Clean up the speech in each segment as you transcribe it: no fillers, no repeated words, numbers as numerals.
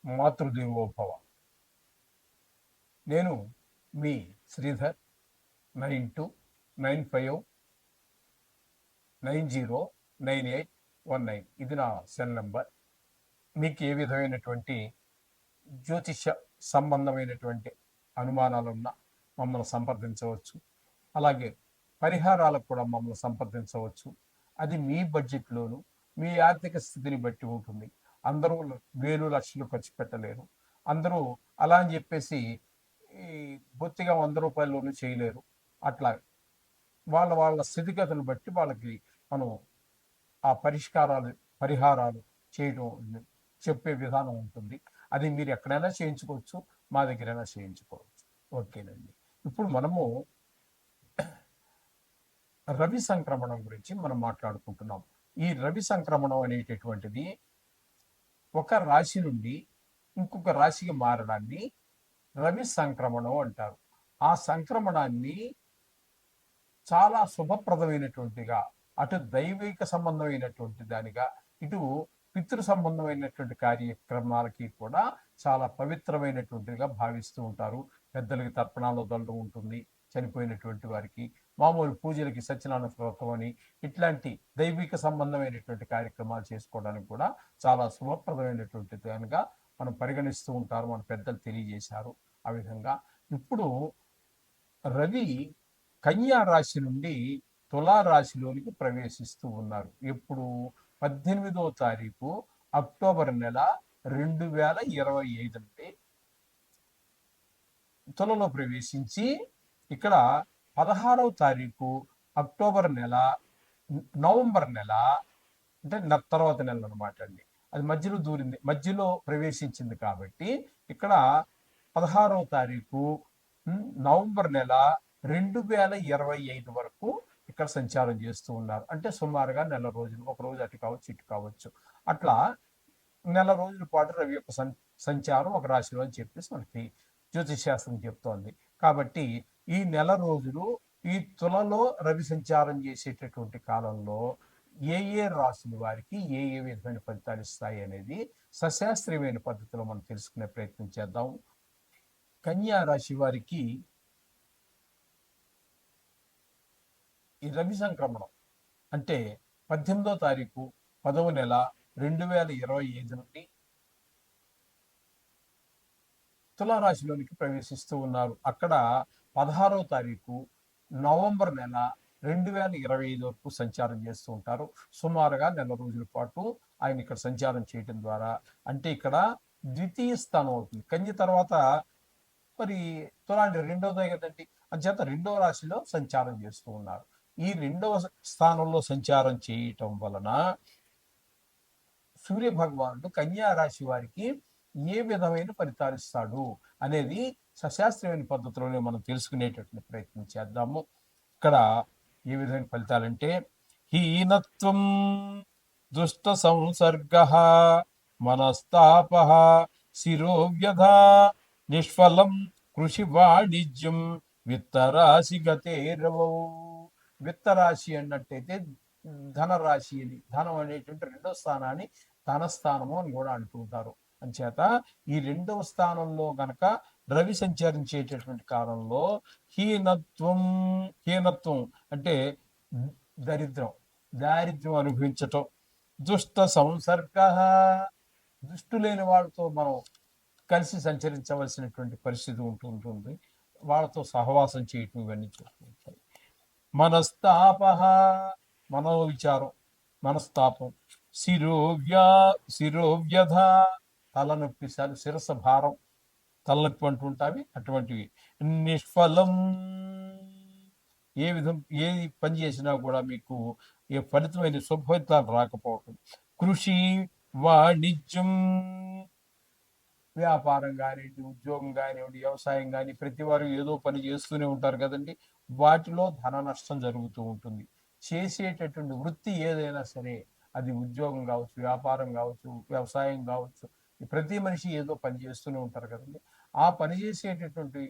మాతృదేవోభవ. నేను మీ శ్రీధర్. 9295909819 ఇది నా సెల్ నెంబర్. మీకు ఏ విధమైనటువంటి జ్యోతిష సంబంధమైనటువంటి అనుమానాలున్నా మమ్మల్ని సంప్రదించవచ్చు. అలాగే పరిహారాలకు కూడా మమ్మల్ని సంప్రదించవచ్చు. అది మీ బడ్జెట్లోను మీ ఆర్థిక స్థితిని బట్టి ఉంటుంది. అందరూ వేలు లక్షలు ఖర్చు పెట్టలేరు. అందరూ అలా అని చెప్పేసి ఈ బొత్తిగా 100 రూపాయల్లోనూ చేయలేరు. అట్లా వాళ్ళ వాళ్ళ స్థితిగతులను బట్టి వాళ్ళకి మనం ఆ పరిహారాలు చేయడం చెప్పే విధానం ఉంటుంది. అది మీరు ఎక్కడైనా చేయించుకోవచ్చు, మా దగ్గరైనా చేయించుకోవచ్చు. ఓకేనండి. ఇప్పుడు మనము రవి సంక్రమణం గురించి మనం మాట్లాడుకుంటున్నాం. ఈ రవి సంక్రమణం అనేటటువంటిది ఒక రాశి నుండి ఇంకొక రాశికి మారడాన్ని రవి సంక్రమణం అంటారు. ఆ సంక్రమణాన్ని చాలా శుభప్రదమైనటువంటిగా, అటు దైవిక సంబంధమైనటువంటి దానిగా, ఇటు పితృ సంబంధమైనటువంటి కార్యక్రమాలకి కూడా చాలా పవిత్రమైనటువంటిగా భావిస్తూ ఉంటారు. పెద్దలకి తర్పణాలు వదలడం ఉంటుంది, చనిపోయినటువంటి వారికి మామూలు పూజలకి సత్యనారాయణ వ్రతం అని ఇట్లాంటి దైవిక సంబంధమైనటువంటి కార్యక్రమాలు చేసుకోవడానికి కూడా చాలా శుభప్రదమైనటువంటి దానిగా మనం పరిగణిస్తూ ఉంటారు. మన పెద్దలు తెలియజేశారు ఆ విధంగా. ఇప్పుడు రవి కన్యా రాశి నుండి తులారాశిలోనికి ప్రవేశిస్తూ ఉన్నారు. ఎప్పుడు 18వ తారీఖు అక్టోబర్ నెల 2025 నుండి తులలో ప్రవేశించి ఇక్కడ 16వ తారీఖు అక్టోబర్ నెల నవంబర్ నెల అంటే తర్వాత నెల అనమాట అండి. అది మధ్యలో దూరింది, మధ్యలో ప్రవేశించింది కాబట్టి ఇక్కడ 16వ తారీఖు నవంబర్ నెల 2025 వరకు ఇక్కడ సంచారం చేస్తూ ఉన్నారు. అంటే సుమారుగా నెల రోజులు, ఒక రోజు అటు కావచ్చు ఇటు కావచ్చు, అట్లా నెల రోజుల పాటు రవి యొక్క సంచారం ఒక రాశిలో అని చెప్పేసి మనకి జ్యోతిష్ శాస్త్రం చెప్తోంది. కాబట్టి ఈ నెల రోజులు ఈ తులలో రవి సంచారం చేసేటటువంటి కాలంలో ఏ ఏ రాశుల వారికి ఏ ఏ విధమైన ఫలితాలు ఇస్తాయి అనేది సశాస్త్రీయమైన పద్ధతిలో మనం తెలుసుకునే ప్రయత్నం చేద్దాం. కన్యా రాశి వారికి ఈ రవి సంక్రమణం అంటే 18వ తారీఖు 10వ నెల 2025 నుండి తులారాశిలోనికి ప్రవేశిస్తూ ఉన్నారు. అక్కడ 16వ తారీఖు నవంబర్ నెల 2025 వరకు సంచారం చేస్తూ ఉంటారు. సుమారుగా నెల రోజుల పాటు ఆయన ఇక్కడ సంచారం చేయడం ద్వారా, అంటే ఇక్కడ ద్వితీయ స్థానం అవుతుంది. కన్య తర్వాత మరి తులాంటి రెండవదే కదండి. అంచేత రెండవ రాశిలో సంచారం చేస్తూ ఉన్నారు. ఈ రెండవ స్థానంలో సంచారం చేయటం వలన సూర్య భగవానుడు కన్యా రాశి వారికి ఏ విధమైన ఫలితాలు ఇస్తాడు అనేది సశాస్త్రీయమైన పద్ధతిలోనే మనం తెలుసుకునేటటువంటి ప్రయత్నం చేద్దాము. ఇక్కడ ఏ విధమైన ఫలితాలంటే హీనత్వం, దుష్ట సంసర్గ, మనస్తాప, శిరోవ్యధ, నిష్ఫలం కృషి వాణిజ్యం, విత్తరాశి గతేరవౌ. విత్తరాశి అన్నట్టయితే ధనరాశి అని, ధనం అనేటువంటి రెండవ స్థానాన్ని ధనస్థానము అని కూడా అంటుంటారు. అంచేత ఈ రెండవ స్థానంలో గనక రవి సంచరించేటటువంటి కాలంలో హీనత్వం అంటే దారిద్ర్యం అనుభవించటం, దుష్ట సంసర్గ, దుష్టులేని వాళ్ళతో మనం కలిసి సంచరించవలసినటువంటి పరిస్థితి ఉంటుంటుంది. వాళ్ళతో సహవాసం చేయటం ఇవన్నీ చూస్తుంటాయి. మనస్తాప, మనోవిచారం, మనస్తాపం, శిరోవ్యధ, తలనొప్పి, శిరస భారం, తలనొప్పి అంటుంటావి అటువంటివి. నిష్ఫలం, ఏ పని చేసినా కూడా మీకు ఏ ఫలితమైన శుభఫలితాలు రాకపోవటం. కృషి వాణిజ్యం, వ్యాపారం కానివ్వండి, ఉద్యోగం కానివ్వండి, వ్యవసాయం కానీ, ప్రతి వారు ఏదో పని చేస్తూనే ఉంటారు కదండి. వాటిలో ధన నష్టం జరుగుతూ ఉంటుంది. చేసేటటువంటి వృత్తి ఏదైనా సరే, అది ఉద్యోగం కావచ్చు, వ్యాపారం కావచ్చు, వ్యవసాయం కావచ్చు, ప్రతి మనిషి ఏదో పని చేస్తూనే ఉంటారు కదండి. ఆ పని చేసేటటువంటి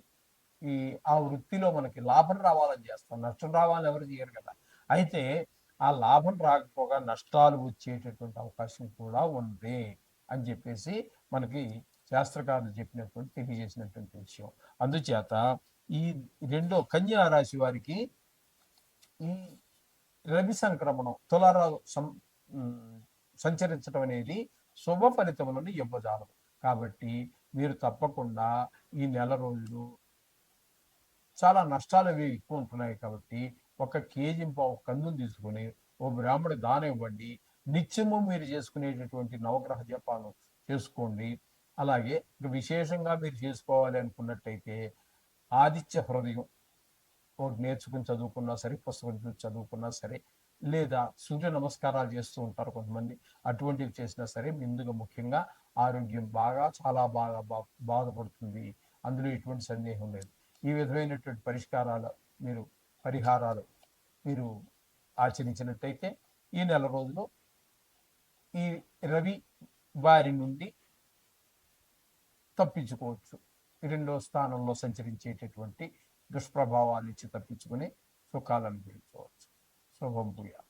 ఆ వృత్తిలో మనకి లాభం రావాలని చేస్తాం, నష్టం రావాలని ఎవరు చేయరు కదా. అయితే ఆ లాభం రాకపోగా నష్టాలు వచ్చేటటువంటి అవకాశం కూడా ఉంది అని చెప్పేసి మనకి శాస్త్రకారులు చెప్పినటువంటి తెలియజేసినటువంటి విషయం. అందుచేత ఈ రెండో కన్యా రాశి వారికి ఈ రవి సంక్రమణం సంచరించడం అనేది శుభ ఫలితములను ఇవ్వజాలదు. కాబట్టి మీరు తప్పకుండా ఈ నెల రోజులు చాలా నష్టాలు అవి ఎక్కువ ఉంటున్నాయి. కాబట్టి ఒక కేజీ పావు కందులు తీసుకుని ఓ బ్రాహ్మడి దానం ఇవ్వండి. నిత్యము మీరు చేసుకునేటటువంటి నవగ్రహ జపాలు చేసుకోండి. అలాగే విశేషంగా మీరు చేసుకోవాలి అనుకున్నట్టయితే ఆదిత్య హృదయం ఒకటి నేర్చుకుని చదువుకున్నా సరే, పుస్తకం చూసి చదువుకున్నా సరే, లేదా సూర్య నమస్కారాలు చేస్తూ ఉంటారు కొంతమంది, అటువంటివి చేసినా సరే ముందుగా ముఖ్యంగా ఆరోగ్యం చాలా బాగా బాధపడుతుంది. అందులో ఎటువంటి సందేహం లేదు. ఈ విధమైనటువంటి పరిహారాలు మీరు ఆచరించినట్టయితే ఈ నెల రోజులు ఈ రవి వారి నుండి తప్పించుకోవచ్చు. రెండో స్థానంలో సంచరించేటటువంటి దుష్ప్రభావాల నుంచి తప్పించుకుని సుఖాలను అనుభవించవచ్చు. శుభం భూయా.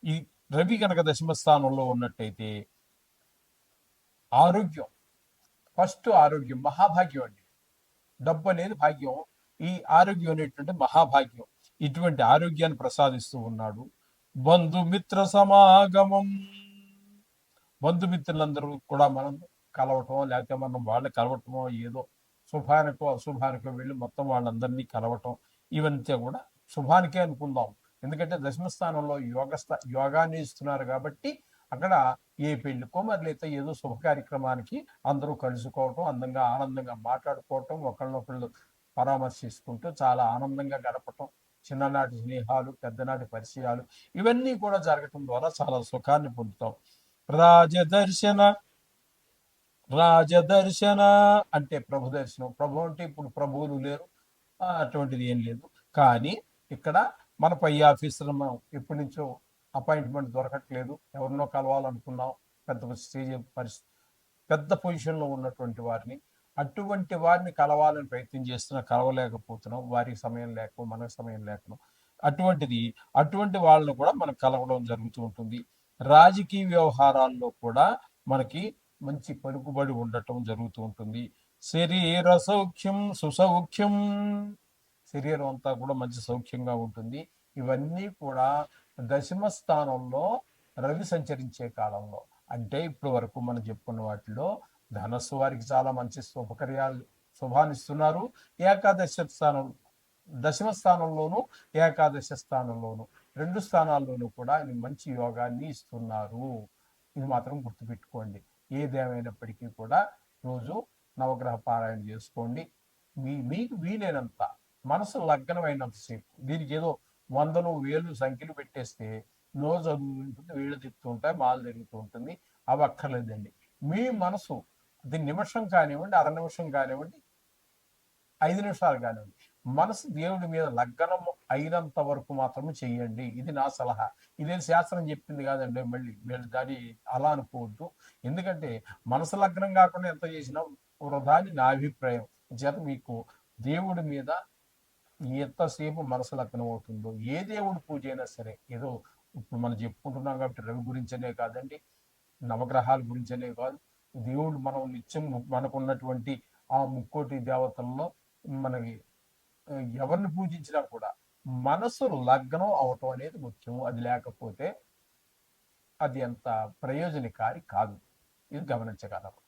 ఈ రవి కనుక దశమ స్థానంలో ఉన్నట్టయితే ఆరోగ్యం, ఫస్ట్ ఆరోగ్యం మహాభాగ్యం అండి. డబ్బు అనేది భాగ్యం, ఈ ఆరోగ్యం అనేటువంటి మహాభాగ్యం. ఇటువంటి ఆరోగ్యాన్ని ప్రసాదిస్తూ ఉన్నాడు. బంధుమిత్ర సమాగమం, బంధుమిత్రులందరూ కూడా మనం కలవటం, లేకపోతే మనం వాళ్ళని కలవటమో, ఏదో శుభానికో అశుభానికో వెళ్ళి మొత్తం వాళ్ళందరినీ కలవటం, ఇవంతా కూడా శుభానికే అనుకుందాం. ఎందుకంటే దశమస్థానంలో యోగాన్ని ఇస్తున్నారు కాబట్టి అక్కడ ఏ పెళ్లికో మరి లేదా ఏదో శుభ కార్యక్రమానికి అందరూ కలుసుకోవటం, ఆనందంగా మాట్లాడుకోవటం, ఒకళ్ళనొకళ్ళు పరామర్శించుకుంటూ చాలా ఆనందంగా గడపటం, చిన్ననాటి స్నేహాలు, పెద్దనాటి పరిచయాలు, ఇవన్నీ కూడా జరగటం ద్వారా చాలా సుఖాన్ని పొందుతాం. రాజదర్శన అంటే ప్రభు దర్శనం. ప్రభు అంటే ఇప్పుడు ప్రభువులు లేరు, అటువంటిది ఏం లేదు. కానీ ఇక్కడ మన పై ఆఫీసర్ మనం ఎప్పటి నుంచో అపాయింట్మెంట్ దొరకట్లేదు, ఎవరినో కలవాలనుకున్నాం, పెద్ద పొజిషన్లో ఉన్నటువంటి వారిని, అటువంటి వారిని కలవాలని ప్రయత్నం చేస్తున్నా కలవలేకపోతున్నాం, వారికి సమయం లేక మనకు సమయం లేకను. అటువంటి వాళ్ళను కూడా మనం కలవడం జరుగుతూ ఉంటుంది. రాజకీయ వ్యవహారాల్లో కూడా మనకి మంచి పలుకుబడి ఉండటం జరుగుతూ ఉంటుంది. శరీర సౌఖ్యం సుసౌఖ్యం, శరీరం అంతా కూడా మంచి సౌఖ్యంగా ఉంటుంది. ఇవన్నీ కూడా దశమ స్థానంలో రవి సంచరించే కాలంలో, అంటే ఇప్పటి వరకు మనం చెప్పుకున్న వాటిలో ధనస్సు వారికి చాలా మంచి శుభాన్ని ఇస్తున్నారు. దశమ స్థానంలోను ఏకాదశ స్థానంలోను రెండు స్థానాల్లోనూ కూడా మంచి యోగాన్ని ఇస్తున్నారు. ఇది మాత్రం గుర్తుపెట్టుకోండి. ఏదేమైనప్పటికీ కూడా రోజు నవగ్రహ పారాయణ చేసుకోండి. మీకు వీలైనంత, మనసు లగ్నమైనంతసేపు. దీనికి ఏదో 100, 1000 సంఖ్యలు పెట్టేస్తే నోరు చదువుతుంటుంది, వీళ్ళు తిప్పుతూ ఉంటాయి, మాలు తిరుగుతూ ఉంటుంది. అవి అక్కర్లేదండి. మీ మనసు అది నిమిషం కానివ్వండి, అర నిమిషం కానివ్వండి, 5 నిమిషాలు కానివ్వండి, మనసు దేవుడి మీద లగ్నం అయినంత వరకు మాత్రమే చెయ్యండి. ఇది నా సలహా. ఇదేం శాస్త్రం చెప్పింది కాదండి. మళ్ళీ దాన్ని అలా అనుకోవద్దు. ఎందుకంటే మనసు లగ్నం కాకుండా ఎంత చేసినా వృధా అని నా అభిప్రాయం. చేత మీకు దేవుడి మీద ఎంతసేపు మనసు లగ్నం అవుతుందో, ఏ దేవుడి పూజ అయినా సరే, ఏదో ఇప్పుడు మనం చెప్పుకుంటున్నాం కాబట్టి రవి గురించనే కాదండి, నవగ్రహాల గురించనే కాదు, దేవుడు మనం నిత్యం మనకున్నటువంటి ఆ ముక్కోటి దేవతల్లో మనకి ఎవరిని పూజించినా కూడా మనసు లగ్నం అవటం అనేది ముఖ్యం. అది లేకపోతే అది అంత ప్రయోజనకారి కాదు. ఇది గమనించగలరు.